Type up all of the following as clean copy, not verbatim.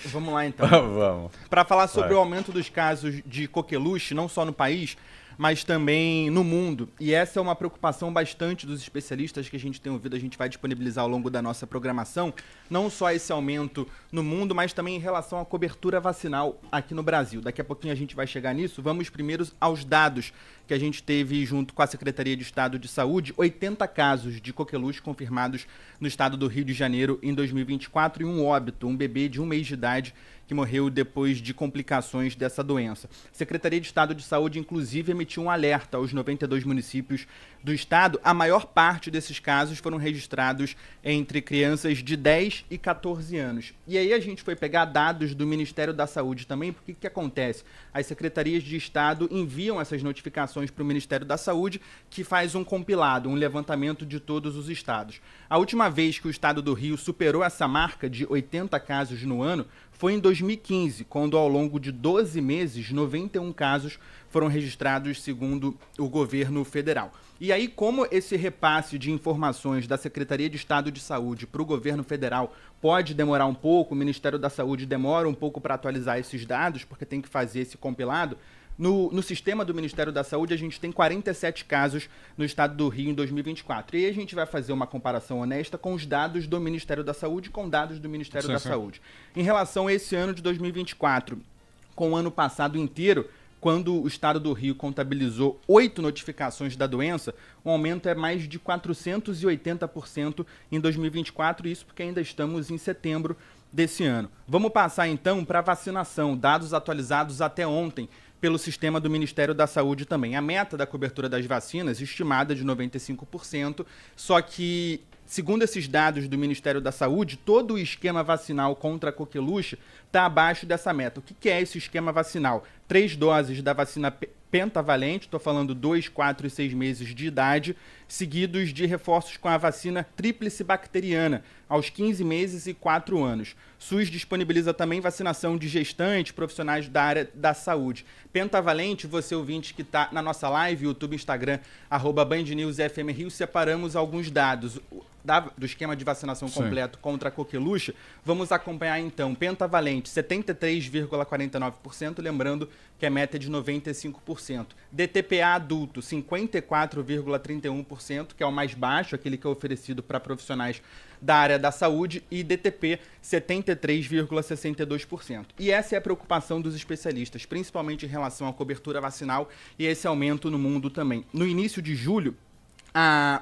Vamos lá então. Vamos. Para falar sobre o aumento dos casos de coqueluche, não só no país, mas também no mundo. E essa é uma preocupação bastante dos especialistas que a gente tem ouvido, a gente vai disponibilizar ao longo da nossa programação, não só esse aumento no mundo, mas também em relação à cobertura vacinal aqui no Brasil. Daqui a pouquinho a gente vai chegar nisso. Vamos primeiro aos dados que a gente teve junto com a Secretaria de Estado de Saúde, 80 casos de coqueluche confirmados no estado do Rio de Janeiro em 2024 e um óbito, um bebê de 1 mês de idade que morreu depois de complicações dessa doença. A Secretaria de Estado de Saúde, inclusive, emitiu um alerta aos 92 municípios do estado. A maior parte desses casos foram registrados entre crianças de 10 e 14 anos. E aí a gente foi pegar dados do Ministério da Saúde também, porque o que acontece? As secretarias de Estado enviam essas notificações para o Ministério da Saúde, que faz um compilado, um levantamento de todos os estados. A última vez que o estado do Rio superou essa marca de 80 casos no ano foi em 2015, quando ao longo de 12 meses, 91 casos foram registrados segundo o governo federal. E aí, como esse repasse de informações da Secretaria de Estado de Saúde para o governo federal pode demorar um pouco, o Ministério da Saúde demora um pouco para atualizar esses dados, porque tem que fazer esse compilado, no sistema do Ministério da Saúde, a gente tem 47 casos no estado do Rio em 2024. E aí a gente vai fazer uma comparação honesta com os dados do Ministério da Saúde com dados do Ministério da Saúde. Em relação a esse ano de 2024, com o ano passado inteiro, quando o estado do Rio contabilizou 8 notificações da doença, o aumento é mais de 480% em 2024, isso porque ainda estamos em setembro desse ano. Vamos passar então para a vacinação, dados atualizados até ontem pelo sistema do Ministério da Saúde também. A meta da cobertura das vacinas, estimada de 95%, só que, segundo esses dados do Ministério da Saúde, todo o esquema vacinal contra a coqueluche está abaixo dessa meta. O que é esse esquema vacinal? 3 doses da vacina pentavalente, estou falando 2, 4 e 6 meses de idade, seguidos de reforços com a vacina tríplice bacteriana, aos 15 meses e 4 anos. SUS disponibiliza também vacinação de gestantes, profissionais da área da saúde. Pentavalente, você ouvinte que está na nossa live, YouTube, Instagram, @BandNewsFMRio, separamos alguns dados do esquema de vacinação completo contra a coqueluche. Vamos acompanhar então. Pentavalente, 73,49%, lembrando que a meta é de 95%. DTPA adulto, 54,31%, que é o mais baixo, aquele que é oferecido para profissionais da área da saúde, e DTP 73,62%. E essa é a preocupação dos especialistas, principalmente em relação à cobertura vacinal e esse aumento no mundo também. No início de julho,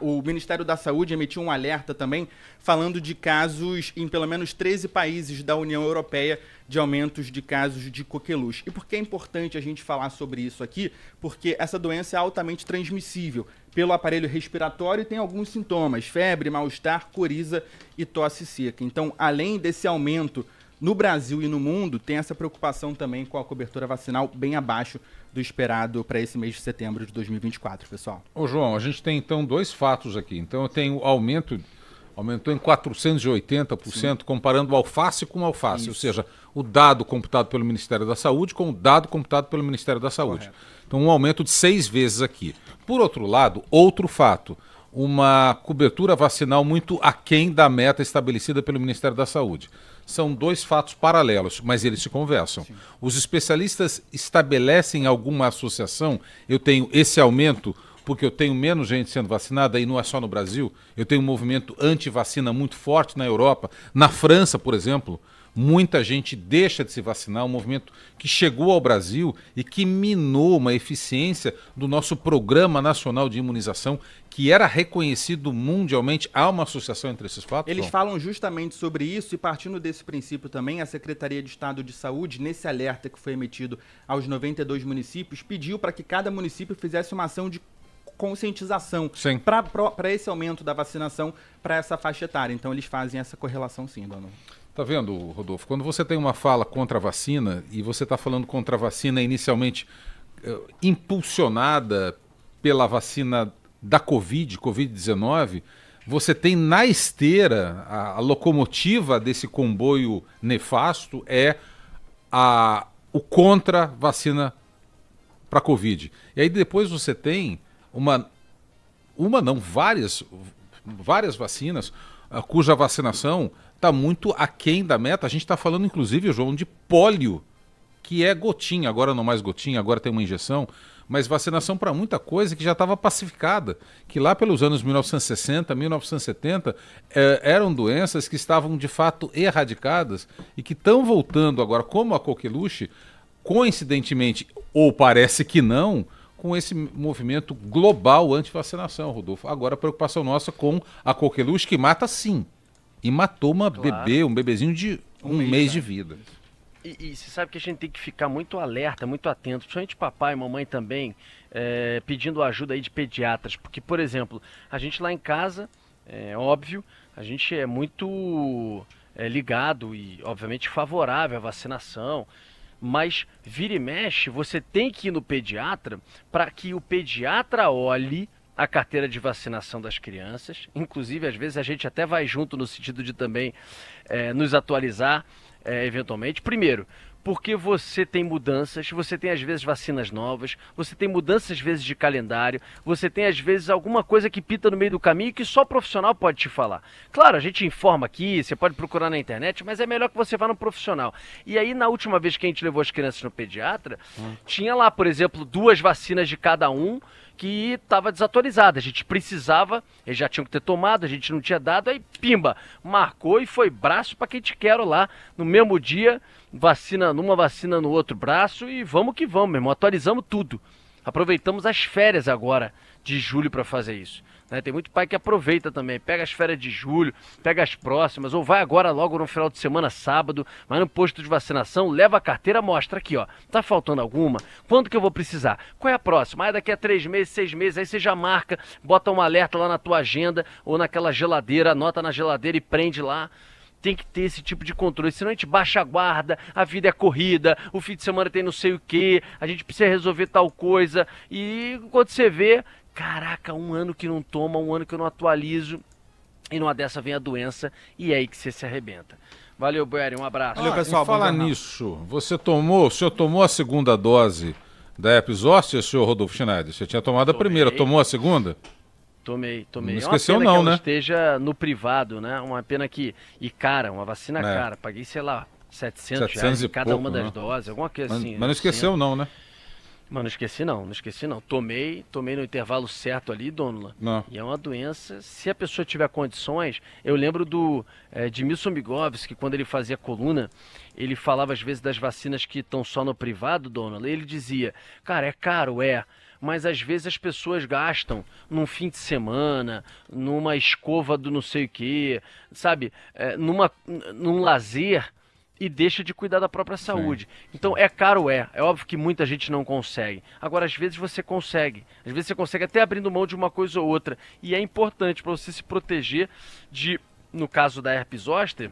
o Ministério da Saúde emitiu um alerta também, falando de casos em pelo menos 13 países da União Europeia de aumentos de casos de coqueluche. E por que é importante a gente falar sobre isso aqui? Porque essa doença é altamente transmissível pelo aparelho respiratório e tem alguns sintomas: febre, mal-estar, coriza e tosse seca. Então, além desse aumento no Brasil e no mundo, tem essa preocupação também com a cobertura vacinal bem abaixo do esperado para esse mês de setembro de 2024, pessoal. Ô João, a gente tem então 2 fatos aqui. Então eu tenho aumentou em 480%, comparando alface com alface, isso. Ou seja, o dado computado pelo Ministério da Saúde com o dado computado pelo Ministério da Saúde. Correto. Então um aumento de 6 vezes aqui. Por outro lado, outro fato, uma cobertura vacinal muito aquém da meta estabelecida pelo Ministério da Saúde. São 2 fatos paralelos, mas eles se conversam. Sim. Os especialistas estabelecem alguma associação. Eu tenho esse aumento porque eu tenho menos gente sendo vacinada, e não é só no Brasil. Eu tenho um movimento anti-vacina muito forte na Europa. Na França, por exemplo, muita gente deixa de se vacinar, um movimento que chegou ao Brasil e que minou uma eficiência do nosso Programa Nacional de Imunização, que era reconhecido mundialmente. Há uma associação entre esses fatos? Eles falam justamente sobre isso, e partindo desse princípio também, a Secretaria de Estado de Saúde, nesse alerta que foi emitido aos 92 municípios, pediu para que cada município fizesse uma ação de conscientização para esse aumento da vacinação para essa faixa etária. Então eles fazem essa correlação sim, dona. Tá vendo, Rodolfo? Quando você tem uma fala contra a vacina, e você está falando contra a vacina inicialmente impulsionada pela vacina da Covid-19, você tem na esteira, a locomotiva desse comboio nefasto é o contra-vacina para Covid. E aí depois você tem várias vacinas cuja vacinação está muito aquém da meta. A gente está falando, inclusive, João, de pólio, que é gotinha, agora não mais gotinha, agora tem uma injeção, mas vacinação para muita coisa que já estava pacificada, que lá pelos anos 1960, 1970, eram doenças que estavam de fato erradicadas e que estão voltando agora, como a coqueluche, coincidentemente, ou parece que não, com esse movimento global anti-vacinação, Rodolfo. Agora a preocupação nossa com a coqueluche, que mata sim, e matou um bebezinho de um mês de vida. E você sabe que a gente tem que ficar muito alerta, muito atento, principalmente papai e mamãe também, pedindo ajuda aí de pediatras. Porque, por exemplo, a gente lá em casa, óbvio, a gente é muito ligado e, obviamente, favorável à vacinação. Mas, vira e mexe, você tem que ir no pediatra para que o pediatra olhe a carteira de vacinação das crianças. Inclusive, às vezes, a gente até vai junto no sentido de também nos atualizar eventualmente. Primeiro, porque você tem mudanças, você tem às vezes vacinas novas, você tem mudanças às vezes de calendário, você tem às vezes alguma coisa que pita no meio do caminho que só profissional pode te falar. Claro, a gente informa aqui, você pode procurar na internet, mas é melhor que você vá no profissional. E aí, na última vez que a gente levou as crianças no pediatra, tinha lá, por exemplo, 2 vacinas de cada um, que estava desatualizada, a gente precisava, eles já tinham que ter tomado, a gente não tinha dado, aí pimba, marcou e foi braço para quem te quero lá, no mesmo dia, vacina numa, vacina no outro braço e vamos que vamos, meu irmão, atualizamos tudo. Aproveitamos as férias agora de julho para fazer isso. Tem muito pai que aproveita também, pega as férias de julho, pega as próximas, ou vai agora logo no final de semana, sábado, vai no posto de vacinação, leva a carteira, mostra aqui, ó, tá faltando alguma? Quando que eu vou precisar? Qual é a próxima? Daqui a 3 meses, 6 meses, aí você já marca, bota um alerta lá na tua agenda, ou naquela geladeira, anota na geladeira e prende lá. Tem que ter esse tipo de controle, senão a gente baixa a guarda, a vida é corrida, o fim de semana tem não sei o que, a gente precisa resolver tal coisa, e quando você vê, caraca, 1 ano que não toma, 1 ano que eu não atualizo, e numa dessa vem a doença, e é aí que você se arrebenta. Valeu, Boeri, um abraço. Valeu, pessoal. Falar nisso, o senhor tomou a segunda dose da Herpes zoster, senhor Rodolfo Schneider? Você tinha tomado a primeira, tomou a segunda? Tomei. Não esqueceu é uma pena não, que ela né? esteja no privado, né? Uma pena que... E cara, uma vacina cara. Paguei, sei lá, 700 reais em cada uma das doses, alguma coisa assim. Mas não esqueceu não, né? Mas não esqueci não. Tomei no intervalo certo ali, Dônula. Não. E é uma doença, se a pessoa tiver condições... Eu lembro de Milson Bigovski, quando ele fazia coluna, ele falava às vezes das vacinas que estão só no privado, Dônula. Ele dizia, cara, é caro, mas às vezes as pessoas gastam num fim de semana, numa escova do não sei o quê, sabe? Num lazer e deixa de cuidar da própria saúde. Sim. Então é caro, é óbvio que muita gente não consegue. Agora, às vezes você consegue. Às vezes você consegue até abrindo mão de uma coisa ou outra. E é importante para você se proteger de, no caso da herpes zoster,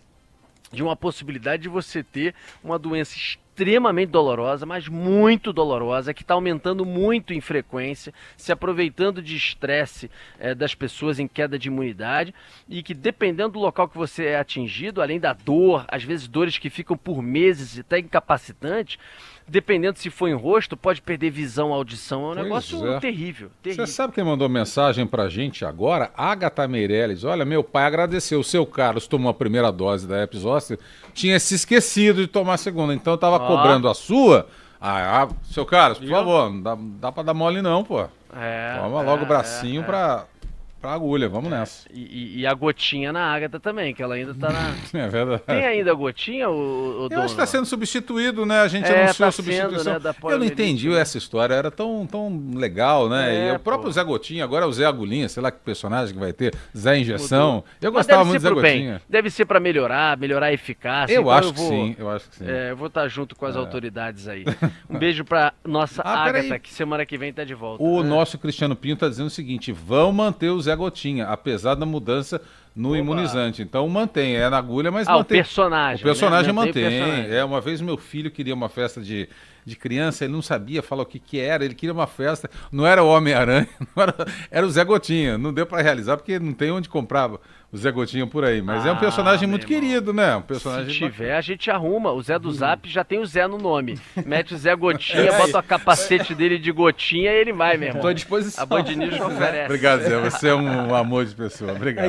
de uma possibilidade de você ter uma doença extremamente dolorosa, mas muito dolorosa, que está aumentando muito em frequência, se aproveitando de estresse das pessoas em queda de imunidade, e que dependendo do local que você é atingido, além da dor, às vezes dores que ficam por meses e até incapacitantes, dependendo se for em rosto, pode perder visão, audição, é um negócio terrível. Você sabe quem mandou mensagem pra gente agora? Agatha Meirelles. Olha, meu pai agradeceu. O seu Carlos tomou a primeira dose da herpes zoster, tinha se esquecido de tomar a segunda, então tava cobrando a sua. Seu Carlos, por favor, não dá pra dar mole não, pô. Toma logo o bracinho pra agulha, vamos nessa. E a gotinha na Agatha também, que ela ainda tá na... É verdade. Tem ainda a gotinha, o Eu acho que está sendo substituído, né? A gente anunciou a substituição. Sendo, né, eu não entendi essa história, era tão legal, né? E o próprio Zé Gotinha, agora é o Zé Agulhinha, sei lá que personagem que vai ter, Zé Injeção. Mudou. Eu gostava muito do Zé Gotinha. Deve ser para melhorar a eficácia. Eu acho que sim. Eu vou estar junto com as autoridades aí. Um beijo para nossa Agatha, que semana que vem tá de volta. O nosso Cristiano Pinho está dizendo o seguinte, vão manter o Zé Gotinha, apesar da mudança no imunizante. Então mantém, é na agulha, mas mantém. O personagem. O personagem mantém. Uma vez meu filho queria uma festa de criança, ele não sabia falar o que era, ele queria uma festa, não era o Homem-Aranha, era o Zé Gotinha. Não deu para realizar porque não tem onde comprar o Zé Gotinha por aí, mas é um personagem muito querido, né? Um personagem Se tiver, a gente arruma. O Zé do Zap já tem o Zé no nome. Mete o Zé Gotinha, bota o capacete dele de gotinha e ele vai mesmo. Estou à disposição. A Band News oferece. Obrigado, Zé. Você é um amor de pessoa. Obrigado.